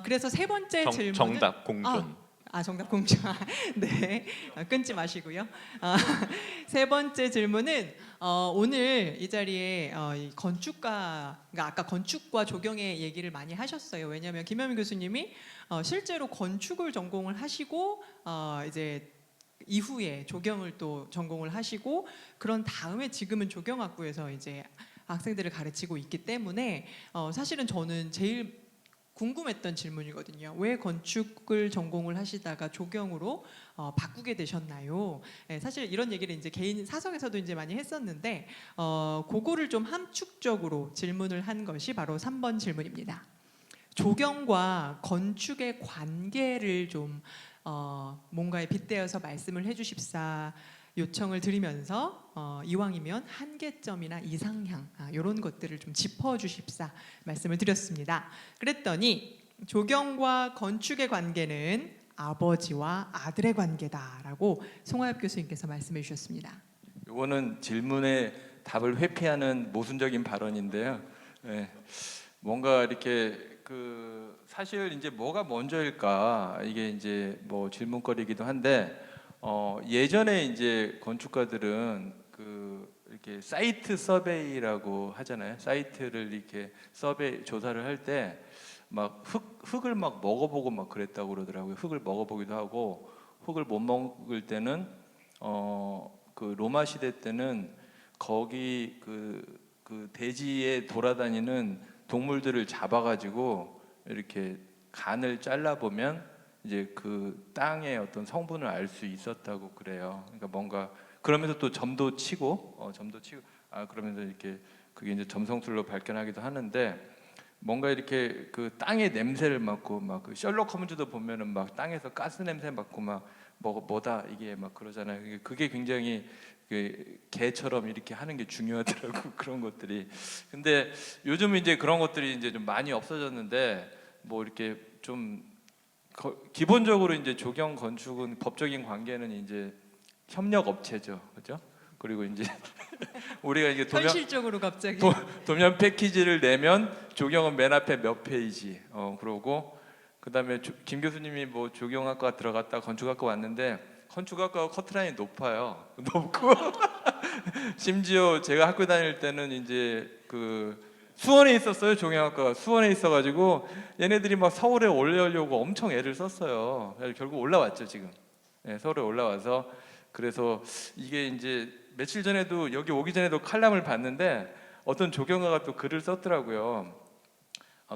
그래서 세 번째 질문은 정답 공존. 정답 공존. 네, 끊지 마시고요. 세 번째 질문은 오늘 이 자리에 이 건축가, 그러니까 아까 건축과 조경의 얘기를 많이 하셨어요. 왜냐하면 김현민 교수님이 실제로 건축을 전공을 하시고 이제 이후에 조경을 또 전공을 하시고 그런 다음에 지금은 조경학부에서 이제 학생들을 가르치고 있기 때문에 사실은 저는 제일 궁금했던 질문이거든요. 왜 건축을 전공을 하시다가 조경으로 바꾸게 되셨나요? 네, 사실 이런 얘기를 이제 개인 사석에서도 이제 많이 했었는데 그거를 좀 함축적으로 질문을 한 것이 바로 3번 질문입니다. 조경과 건축의 관계를 좀 뭔가에 빗대어서 말씀을 해주십사 요청을 드리면서 이왕이면 한계점이나 이상향 이런 것들을 좀 짚어주십사 말씀을 드렸습니다. 그랬더니 조경과 건축의 관계는 아버지와 아들의 관계다라고 송하엽 교수님께서 말씀해 주셨습니다. 이거는 질문에 답을 회피하는 모순적인 발언인데요. 네, 뭔가 이렇게 사실 이제 뭐가 먼저일까 이게 이제 뭐 질문거리이기도 한데 예전에 이제 건축가들은 이렇게 사이트 서베이라고 하잖아요. 사이트를 이렇게 서베이 조사를 할 때 막 흙을 막 먹어보고 막 그랬다고 그러더라고요. 흙을 먹어보기도 하고 흙을 못 먹을 때는 로마 시대 때는 거기 그 대지에 돌아다니는 동물들을 잡아가지고 이렇게 간을 잘라 보면 이제 그 땅의 어떤 성분을 알 수 있었다고 그래요. 그러니까 뭔가 그러면서 또 점도 치고 그러면서 이렇게 그게 이제 점성술로 발견하기도 하는데 뭔가 이렇게 그 땅의 냄새를 맡고 막 셜록 홈즈도 보면은 막 땅에서 가스 냄새 맡고 막 뭐다 이게 막 그러잖아요. 그게 굉장히 개처럼 이렇게 하는 게 중요하더라고 그런 것들이. 근데 요즘 이제 그런 것들이 이제 좀 많이 없어졌는데 뭐 이렇게 좀 기본적으로 이제 조경 건축은 법적인 관계는 이제 협력 업체죠, 그렇죠? 그리고 이제 우리가 이게 현실적으로 갑자기 도면 패키지를 내면 조경은 맨 앞에 몇 페이지. 그러고 그다음에 김 교수님이 뭐 조경학과 들어갔다 건축학과 왔는데 건축학과 커트라인이 높아요. 높고 심지어 제가 학교 다닐 때는 이제 수원에 있었어요. 조경학과가 수원에 있어가지고 얘네들이 막 서울에 올려려고 엄청 애를 썼어요. 결국 올라왔죠 지금. 네, 서울에 올라와서 그래서 이게 이제 며칠 전에도 여기 오기 전에도 칼럼을 봤는데 어떤 조경가가 또 글을 썼더라고요.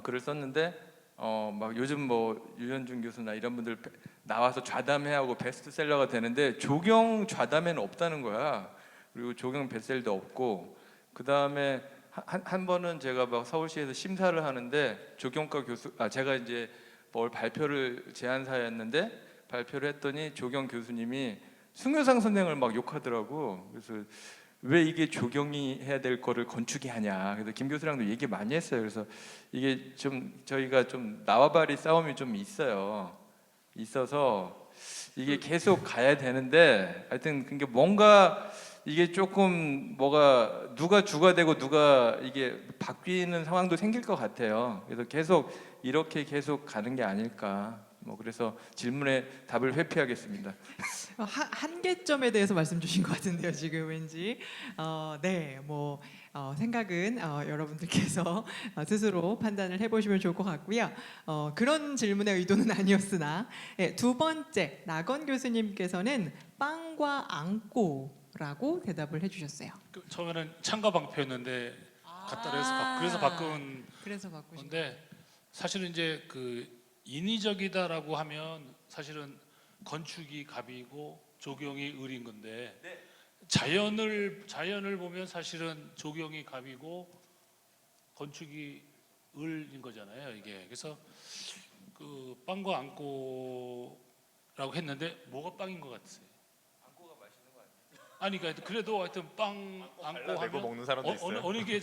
글을 썼는데 막 요즘 뭐 유현준 교수나 이런 분들 나와서 좌담회하고 베스트셀러가 되는데 조경 좌담회는 없다는 거야. 그리고 조경 베스트셀러도 없고 그 다음에 한 번은 제가 막 서울시에서 심사를 하는데 조경과 교수 제가 이제 뭘 발표를 제안사였는데 발표를 했더니 조경 교수님이 승효상 선생을 막 욕하더라고. 그래서 왜 이게 조경이 해야 될 거를 건축이 하냐. 그래서 김 교수랑도 얘기 많이 했어요. 그래서 이게 좀 저희가 좀 나와바리 싸움이 좀 있어서 이게 계속 가야 되는데 하여튼 그게 뭔가 이게 조금 뭐가 누가 주가 되고 누가 이게 바뀌는 상황도 생길 것 같아요. 그래서 계속 이렇게 계속 가는 게 아닐까. 뭐 그래서 질문에 답을 회피하겠습니다. 한계점에 대해서 말씀 주신 것 같은데요, 지금 왠지. 네, 뭐 생각은 여러분들께서 스스로 판단을 해보시면 좋을 것 같고요. 그런 질문의 의도는 아니었으나 두 번째 나건 교수님께서는 빵과 안고라고 대답을 해주셨어요. 처음에는 창과 방패였는데 그래서 바꾼 바꾸신 건데 사실은 이제 인위적이다라고 하면 사실은 건축이 갑이고 조경이 을인 건데 자연을 보면 사실은 조경이 갑이고 건축이 을인 거잖아요. 이게 그래서 빵과 안고라고 했는데 뭐가 빵인 것 같으세요? 안고가 맛있는 거 아니에요? 아니 그러니까 그래도 하여튼 빵 안고 하면 먹는 사람도 있어요. 어느 게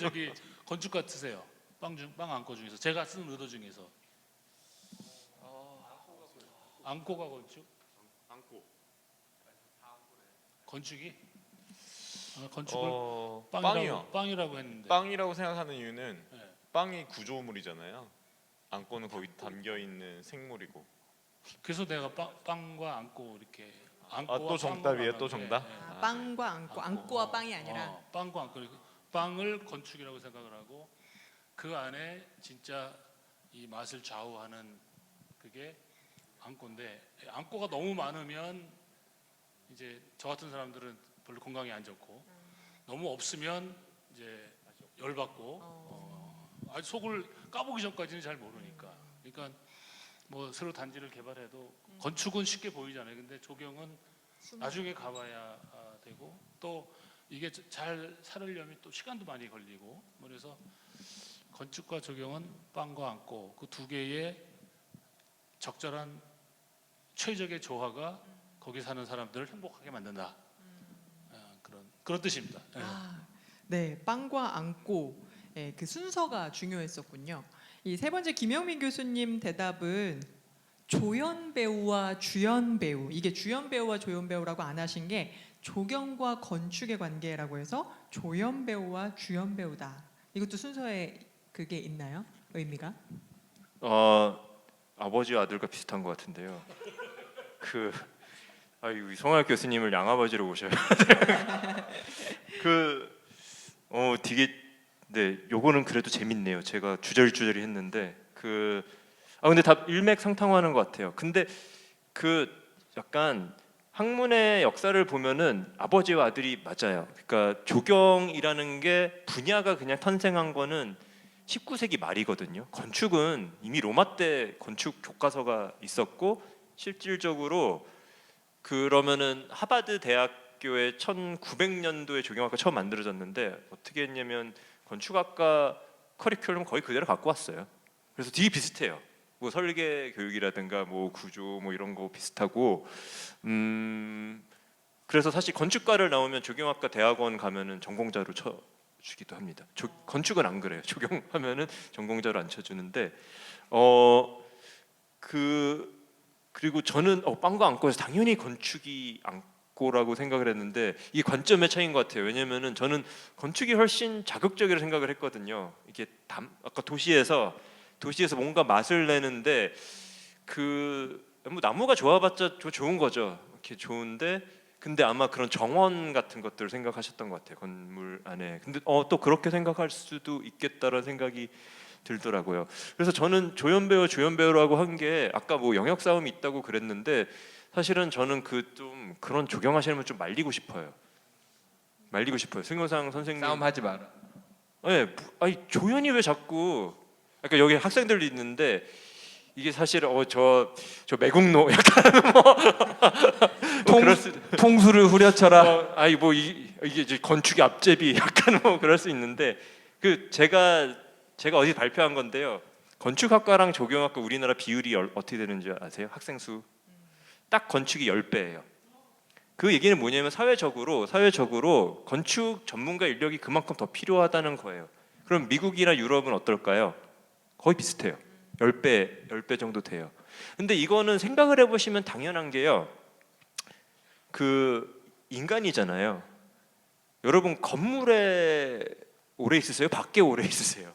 건축 같으세요? 빵 안고 중에서 제가 쓴 의도 중에서 안고가 건축? 건축이? 건축을 빵이요. 빵이라고 했는데 빵이라고 생각하는 이유는 네. 빵이 구조물이잖아요. 안고는 거기 담겨 있는 생물이고. 그래서 내가 빵과 안고 이렇게 아, 또 정답이에요? 또 정답? 빵과 안고, 안고와 빵이 아니라 빵과 안고 빵을 건축이라고 생각을 하고 그 안에 진짜 이 맛을 좌우하는 그게 안고인데 안고가 너무 많으면 이제 저 같은 사람들은 별로 건강에 안 좋고 너무 없으면 이제 열받고 아주 속을 까보기 전까지는 잘 모르니까 그러니까 뭐 새로 단지를 개발해도 건축은 쉽게 보이잖아요. 근데 조경은 나중에 가봐야 되고 또 이게 잘 살으려면 또 시간도 많이 걸리고 그래서 건축과 조경은 빵과 안고 그 두 개의 적절한 최적의 조화가 거기 사는 사람들을 행복하게 만든다. 그런 뜻입니다. 네, 빵과 안고 그 순서가 중요했었군요. 이 세 번째 김영민 교수님 대답은 조연 배우와 주연 배우, 이게 주연 배우와 조연 배우라고 안 하신 게 조경과 건축의 관계라고 해서 조연 배우와 주연 배우다. 이것도 순서에 그게 있나요? 의미가? 아버지와 아들과 비슷한 것 같은데요. 송하혁 교수님을 양아버지로 모셔야 되게 네, 요거는 그래도 재밌네요. 제가 주저리주저리 했는데 근데 다 일맥상통하는 것 같아요. 근데 약간 학문의 역사를 보면은 아버지와 아들이 맞아요. 그러니까 조경이라는 게 분야가 그냥 탄생한 거는 19세기 말이거든요. 건축은 이미 로마 때 건축 교과서가 있었고 실질적으로 그러면은 하버드 대학교의 1900년도에 조경학과 처음 만들어졌는데 어떻게 했냐면 건축학과 커리큘럼 거의 그대로 갖고 왔어요. 그래서 되게 비슷해요. 뭐 설계 교육이라든가 뭐 구조 뭐 이런 거 비슷하고 그래서 사실 건축과를 나오면 조경학과 대학원 가면은 전공자로 쳐주기도 합니다. 건축은 안 그래요. 조경하면은 전공자로 안 쳐주는데 그리고 저는 빵과 안고에서 당연히 건축이 안고라고 생각을 했는데 이게 관점의 차이인 것 같아요. 왜냐면은 저는 건축이 훨씬 자극적이라고 생각을 했거든요. 이게 아까 도시에서 뭔가 맛을 내는데 뭐 나무가 좋아봤자 좋은 거죠. 이렇게 좋은데 근데 아마 그런 정원 같은 것들을 생각하셨던 것 같아요. 건물 안에. 근데 또 그렇게 생각할 수도 있겠다라는 생각이 들더라고요. 그래서 저는 조연 배우라고 한 게 아까 뭐 영역 싸움이 있다고 그랬는데 사실은 저는 좀 그런 조경하시는 분 좀 말리고 싶어요. 승효상 선생님 싸움하지 마라. 네, 아니 조연이 왜 자꾸 그러니까 여기 학생들도 있는데 이게 사실 저 매국노 약간 뭐 통수를 후려쳐라. 이게 이제 건축의 앞제비 약간 뭐 그럴 수 있는데 제가 어디 발표한 건데요. 건축학과랑 조경학과 우리나라 비율이 어떻게 되는지 아세요? 학생 수 딱 건축이 10배예요. 그 얘기는 뭐냐면 사회적으로 건축 전문가 인력이 그만큼 더 필요하다는 거예요. 그럼 미국이나 유럽은 어떨까요? 거의 비슷해요. 10배 정도 돼요. 근데 이거는 생각을 해보시면 당연한 게요. 인간이잖아요. 여러분 건물에 오래 있으세요? 밖에 오래 있으세요?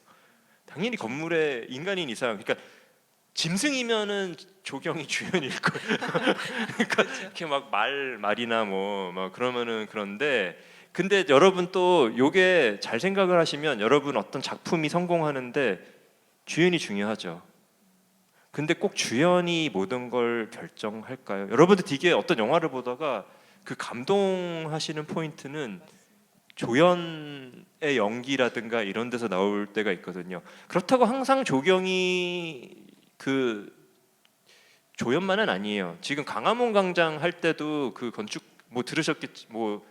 당연히 건물에 인간인 이상, 그러니까 짐승이면은 조경이 주연일 거예요. 그러니까 이렇게 막 말이나 막 그러면은 그런데 근데 여러분 또 요게 잘 생각을 하시면 여러분 어떤 작품이 성공하는데 주연이 중요하죠. 근데 꼭 주연이 모든 걸 결정할까요? 여러분들 되게 어떤 영화를 보다가 감동하시는 포인트는 조연의 연기라든가 이런 데서 나올 때가 있거든요. 그렇다고 항상 조경이 조연만은 아니에요. 지금 강화문 광장 할 때도 건축 뭐 들으셨겠지 뭐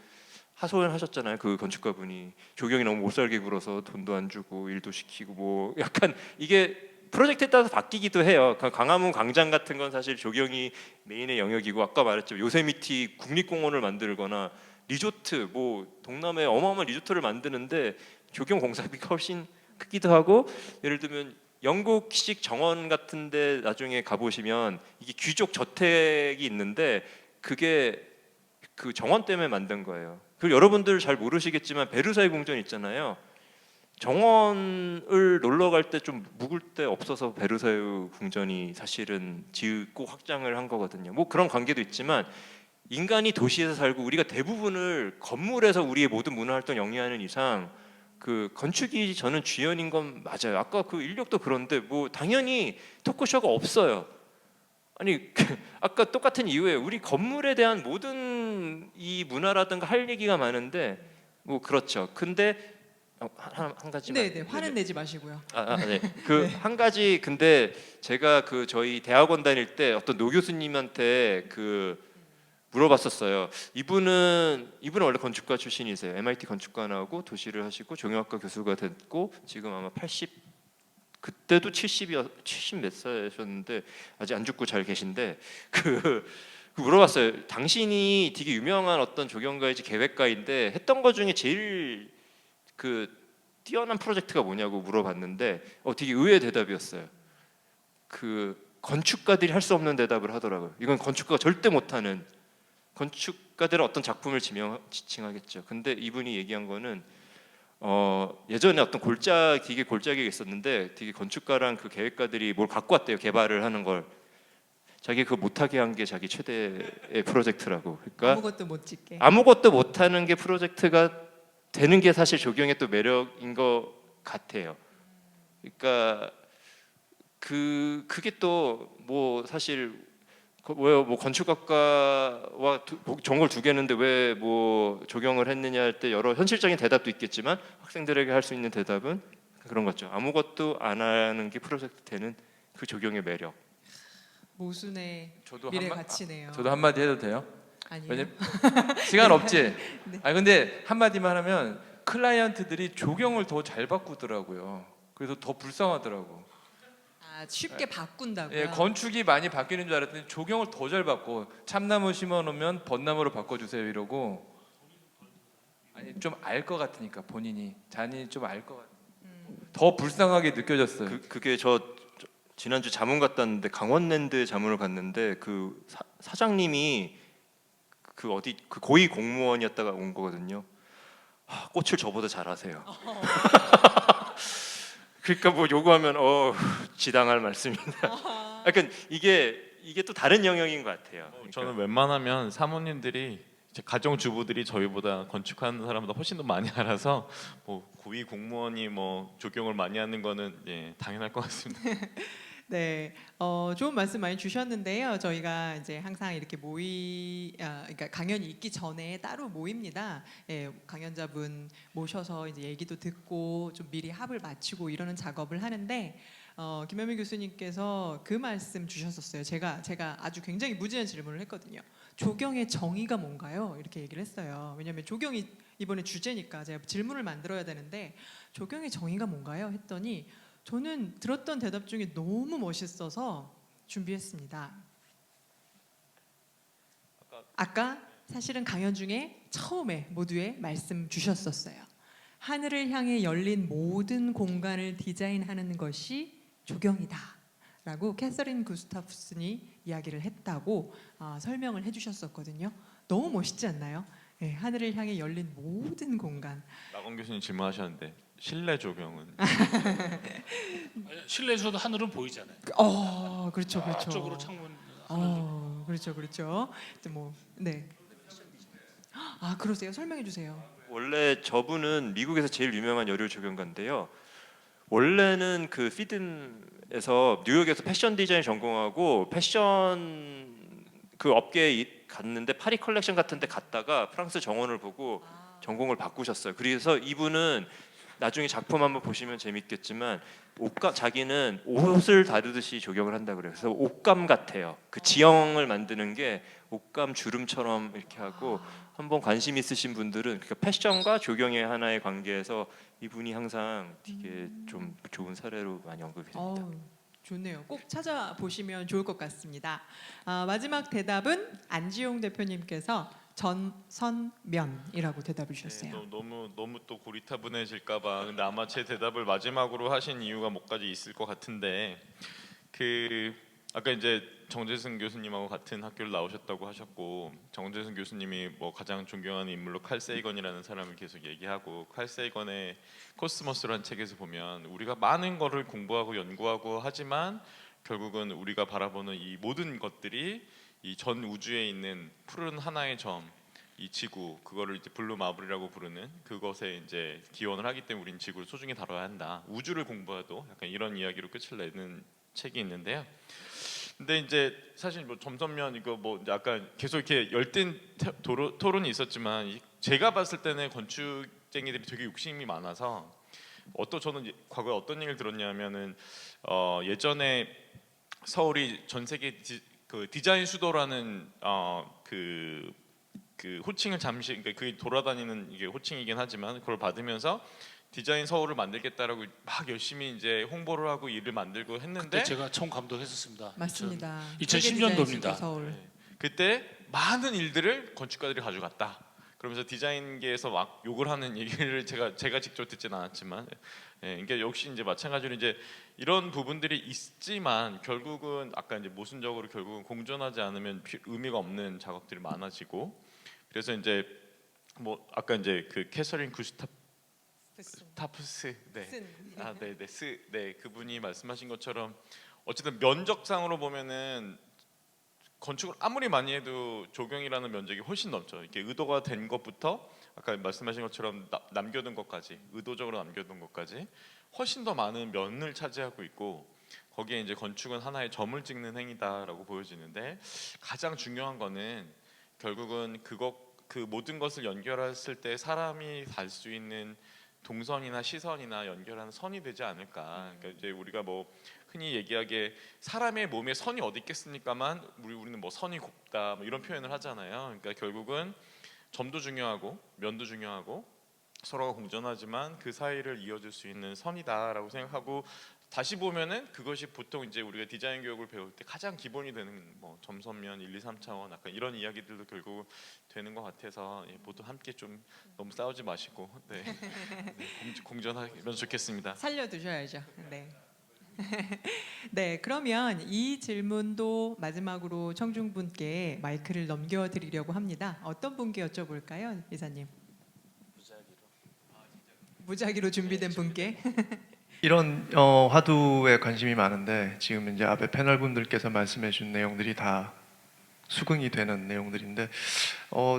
하소연하셨잖아요. 건축가분이 조경이 너무 못 살게 굴어서 돈도 안 주고 일도 시키고 뭐 약간 이게 프로젝트에 따라서 바뀌기도 해요. 강화문 광장 같은 건 사실 조경이 메인의 영역이고 아까 말했죠. 요세미티 국립공원을 만들거나 리조트 뭐 동남아에 어마어마한 리조트를 만드는데 조경 공사비가 훨씬 크기도 하고 예를 들면 영국식 정원 같은데 나중에 가보시면 이게 귀족 저택이 있는데 그게 정원 때문에 만든 거예요. 그리고 여러분들 잘 모르시겠지만 베르사유 궁전 있잖아요. 정원을 놀러 갈 때 좀 묵을 데 없어서 베르사유 궁전이 사실은 짓고 확장을 한 거거든요. 뭐 그런 관계도 있지만 인간이 도시에서 살고 우리가 대부분을 건물에서 우리의 모든 문화 활동 영위하는 이상 그 건축이 저는 주연인 건 맞아요. 아까 그 인력도 그런데 뭐 당연히 토크쇼가 없어요. 아니 아까 똑같은 이유예요. 우리 건물에 대한 모든 이 문화라든가 할 얘기가 많은데 뭐 그렇죠. 근데 한 가지만. 네, 네. 화는 내지 마시고요. 네. 그 한 가지 근데 제가 그 저희 대학원 다닐 때 어떤 노 교수님한테 그 물어봤었어요. 이분은 원래 건축가 출신이세요. MIT 건축과 나오고 도시를 하시고 종영학과 교수가 됐고 지금 아마 80 그때도 70 몇 살이셨는데 아직 안 죽고 잘 계신데 그 물어봤어요. 당신이 되게 유명한 어떤 조경가이지 계획가인데 했던 것 중에 제일 그 뛰어난 프로젝트가 뭐냐고 물어봤는데 되게 의외의 대답이었어요. 그 건축가들이 할 수 없는 대답을 하더라고요. 이건 건축가가 절대 못하는 건축가들의 어떤 작품을 지칭하겠죠. 근데 이분이 얘기한 거는 예전에 어떤 되게 골짜기가 있었는데 되게 건축가랑 그 계획가들이 뭘 갖고 왔대요. 개발을 하는 걸. 자기 그거 못하게 한 게 자기 최대의 프로젝트라고. 그러니까 아무것도 못 짓게. 아무것도 못하는 게 프로젝트가 되는 게 사실 조경의 또 매력인 것 같아요. 그러니까 그게 또 뭐 사실 왜 뭐 건축학과와 전공을 두 개는데 왜 뭐 조경을 했느냐 할 때 여러 현실적인 대답도 있겠지만 학생들에게 할 수 있는 대답은 그런 거죠. 아무것도 안 하는 게 프로젝트 되는 그 조경의 매력. 모순의 저도 미래 가치네요. 저도 한마디 해도 돼요? 아니요. 왜냐면 시간 없지. 네. 아 근데 한마디만 하면 클라이언트들이 조경을 더 잘 바꾸더라고요. 그래서 더 불쌍하더라고. 쉽게 바꾼다고요. 예, 건축이 많이 바뀌는 줄 알았더니 조경을 더 잘 바꿔. 참나무 심어놓으면 벚나무로 바꿔주세요 이러고. 아니 좀 알 것 같으니까 본인이 잔이 좀 알 것 같아. 더 불쌍하게 느껴졌어요. 그게 저 지난주 자문 갔다 왔는데 강원랜드 자문을 갔는데 그 사장님이 그 어디 그 고위 공무원이었다가 온 거거든요. 꽃을 저보다 잘하세요. 그러니까 뭐 요구하면 지당할 말씀입니다. 그러니까 이게 또 다른 영역인 것 같아요. 그러니까. 저는 웬만하면 사모님들이 이제 가정 주부들이 저희보다 건축하는 사람보다 훨씬 더 많이 알아서 뭐 고위 공무원이 뭐 조경을 많이 하는 거는 당연할 것 같습니다. 네, 좋은 말씀 많이 주셨는데요. 저희가 이제 항상 이렇게 그러니까 강연이 있기 전에 따로 모입니다. 예, 강연자분 모셔서 이제 얘기도 듣고 좀 미리 합을 맞추고 이러는 작업을 하는데 김현민 교수님께서 그 말씀 주셨었어요. 제가 아주 굉장히 무지한 질문을 했거든요. 조경의 정의가 뭔가요? 이렇게 얘기를 했어요. 왜냐하면 조경이 이번에 주제니까 제가 질문을 만들어야 되는데 조경의 정의가 뭔가요? 했더니 저는 들었던 대답 중에 너무 멋있어서 준비했습니다. 아까 사실은 강연 중에 처음에 모두에 말씀 주셨었어요. 하늘을 향해 열린 모든 공간을 디자인하는 것이 조경이다 라고 캐서린 구스타프슨이 이야기를 했다고 설명을 해주셨었거든요. 너무 멋있지 않나요? 네, 하늘을 향해 열린 모든 공간. 나건 교수님 질문하셨는데 실내 조경은 실내에서도 하늘은 보이잖아요. 그렇죠, 그렇죠. 쪽으로 창문. 그렇죠. 네. 그러세요? 설명해 주세요. 원래 저분은 미국에서 제일 유명한 열혈 조경가인데요. 원래는 그 피든에서 뉴욕에서 패션 디자인 전공하고 패션 그 업계에 갔는데 파리 컬렉션 같은 데 갔다가 프랑스 정원을 보고 전공을 바꾸셨어요. 그래서 이분은 나중에 작품 한번 보시면 재밌겠지만 자기는 옷을 다루듯이 조경을 한다 그래요. 그래서 옷감 같아요. 그 지형을 만드는 게 옷감 주름처럼 이렇게 하고 한번 관심 있으신 분들은 그러니까 패션과 조경의 하나의 관계에서 이분이 항상 되게 좀 좋은 사례로 많이 언급이 됩니다. 좋네요. 꼭 찾아보시면 좋을 것 같습니다. 마지막 대답은 안지용 대표님께서 전선면이라고 대답을 주셨어요. 너무 또 고리타분해질까봐. 근데 아마 제 대답을 마지막으로 하신 이유가 뭐까지 있을 것 같은데 아까 이제 정재승 교수님하고 같은 학교를 나오셨다고 하셨고 정재승 교수님이 뭐 가장 존경하는 인물로 칼 세이건이라는 사람을 계속 얘기하고 칼 세이건의 코스모스라는 책에서 보면 우리가 많은 거를 공부하고 연구하고 하지만 결국은 우리가 바라보는 이 모든 것들이 이 전 우주에 있는 푸른 하나의 점, 이 지구, 그거를 이제 블루 마블이라고 부르는 그것에 이제 기원을 하기 때문에 우린 지구를 소중히 다뤄야 한다. 우주를 공부해도 약간 이런 이야기로 끝을 내는 책이 있는데요. 근데 이제 사실 뭐 점선면 이거 뭐 약간 계속 이렇게 열띤 토론이 있었지만 제가 봤을 때는 건축쟁이들이 되게 욕심이 많아서 저는 과거에 어떤 얘기를 들었냐면은 예전에 서울이 전 세계 그 디자인 수도라는 그 호칭을 잠시 그러니까 그게 돌아다니는 이게 호칭이긴 하지만 그걸 받으면서 디자인 서울을 만들겠다라고 막 열심히 이제 홍보를 하고 일을 만들고 했는데 그때 제가 총 감독했었습니다. 맞습니다. 2010년도입니다. 서울. 그때 많은 일들을 건축가들이 가져갔다. 그러면서 디자인계에서 막 욕을 하는 얘기를 제가 직접 듣진 않았지만, 그러니까 역시 이제 마찬가지로 이제 이런 부분들이 있지만 결국은 아까 이제 모순적으로 결국은 공존하지 않으면 의미가 없는 작업들이 많아지고, 그래서 이제 뭐 아까 이제 그 캐서린 구스타프스 그분이 말씀하신 것처럼 어쨌든 면적상으로 보면은 건축을 아무리 많이 해도 조경이라는 면적이 훨씬 넘죠. 이게 의도가 된 것부터 아까 말씀하신 것처럼 남겨둔 것까지, 의도적으로 남겨둔 것까지 훨씬 더 많은 면을 차지하고 있고, 거기에 이제 건축은 하나의 점을 찍는 행위다라고 보여지는데, 가장 중요한 거는 결국은 그 모든 것을 연결했을 때 사람이 갈 수 있는 동선이나 시선이나 연결하는 선이 되지 않을까. 그러니까 이제 우리가 뭐 흔히 얘기하기에 사람의 몸에 선이 어디 있겠습니까만 우리는 뭐 선이 곱다 뭐 이런 표현을 하잖아요. 그러니까 결국은 점도 중요하고 면도 중요하고 서로가 공존하지만 그 사이를 이어줄 수 있는 선이다라고 생각하고, 다시 보면은 그것이 보통 이제 우리가 디자인 교육을 배울 때 가장 기본이 되는 뭐 점선면 1, 2, 3차원 약간 이런 이야기들도 결국 되는 것 같아서 모두 함께 좀 너무 싸우지 마시고 공존하면 좋겠습니다. 살려두셔야죠. 네. 네, 그러면 이 질문도 마지막으로 청중분께 마이크를 넘겨드리려고 합니다. 어떤 분께 여쭤볼까요, 이사님? 무작위로 준비된 분께. 이런 화두에 관심이 많은데 지금 이제 앞에 패널 분들께서 말씀해준 내용들이 다 수긍이 되는 내용들인데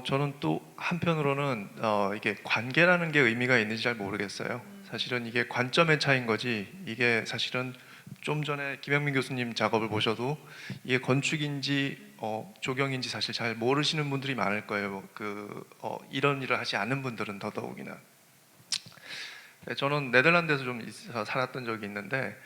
저는 또 한편으로는 이게 관계라는 게 의미가 있는지 잘 모르겠어요. 사실은 이게 관점의 차이인 거지, 이게 사실은 좀 전에 김영민 교수님 작업을 보셔도 이게 건축인지 조경인지 사실 잘 모르시는 분들이 많을 거예요. 이런 일을 하지 않는 분들은 더더욱이나. 저는 네덜란드에서 좀 살았던 적이 있는데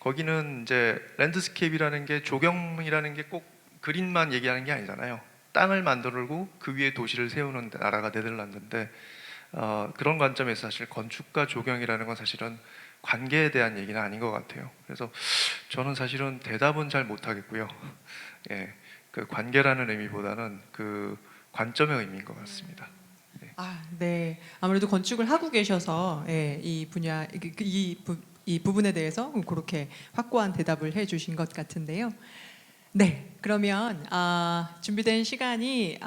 거기는 이제 랜드스케이프라는 게 조경이라는 게 꼭 그림만 얘기하는 게 아니잖아요. 땅을 만들고 그 위에 도시를 세우는 나라가 네덜란드인데 그런 관점에서 사실 건축과 조경이라는 건 사실은 관계에 대한 얘기는 아닌 것 같아요. 그래서 저는 사실은 대답은 잘 못하겠고요. 예, 그 관계라는 의미보다는 그 관점의 의미인 것 같습니다. 네. 아무래도 건축을 하고 계셔서 이 분야 이 부분에 대해서 그렇게 확고한 대답을 해주신 것 같은데요. 네, 그러면 준비된 시간이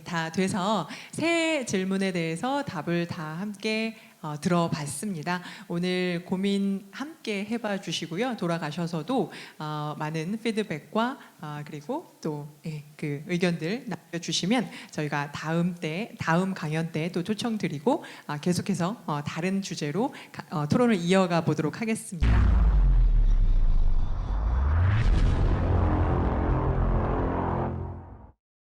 다 돼서 세 질문에 대해서 답을 다 함께 들어봤습니다. 오늘 고민 함께 해봐 주시고요. 돌아가셔서도 많은 피드백과 그리고 또 그 의견들 남겨주시면 저희가 다음 강연 때 또 초청드리고 계속해서 다른 주제로 토론을 이어가 보도록 하겠습니다.